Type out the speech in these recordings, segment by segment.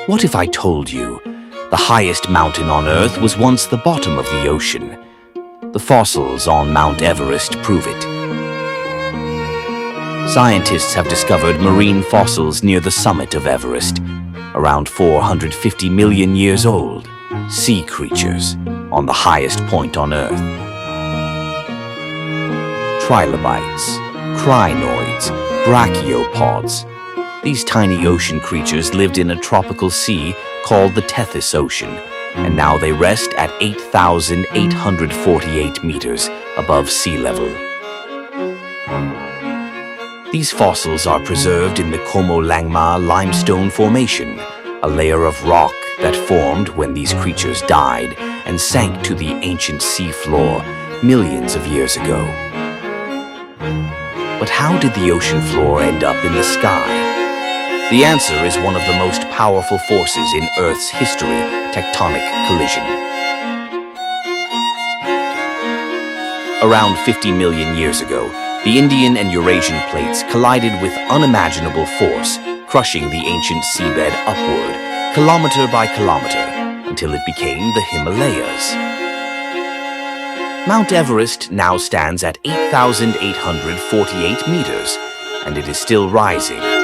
What if I told you the highest mountain on Earth was once the bottom of the ocean? The fossils on Mount Everest prove it. Scientists have discovered marine fossils near the summit of Everest, around 450 million years old, sea creatures on the highest point on Earth. Trilobites, crinoids, brachiopods. These tiny ocean creatures lived in a tropical sea called the Tethys Ocean, and now they rest at 8,848 meters above sea level. These fossils are preserved in the Como-Langma limestone formation, a layer of rock that formed when these creatures died and sank to the ancient sea floor millions of years ago. But how did the ocean floor end up in the sky? The answer is one of the most powerful forces in Earth's history, tectonic collision. Around 50 million years ago, the Indian and Eurasian plates collided with unimaginable force, crushing the ancient seabed upward, kilometer by kilometer, until it became the Himalayas. Mount Everest now stands at 8,848 meters, and it is still rising.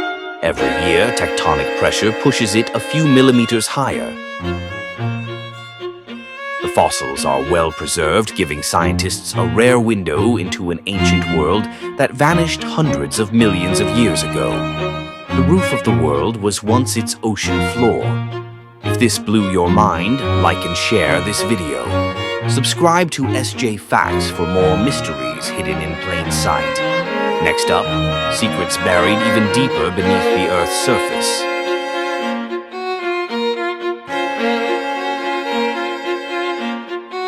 Every year, tectonic pressure pushes it a few millimeters higher. The fossils are well preserved, giving scientists a rare window into an ancient world that vanished hundreds of millions of years ago. The roof of the world was once its ocean floor. If this blew your mind, like and share this video. Subscribe to SJ Facts for more mysteries hidden in plain sight. Next up, secrets buried even deeper beneath the Earth's surface.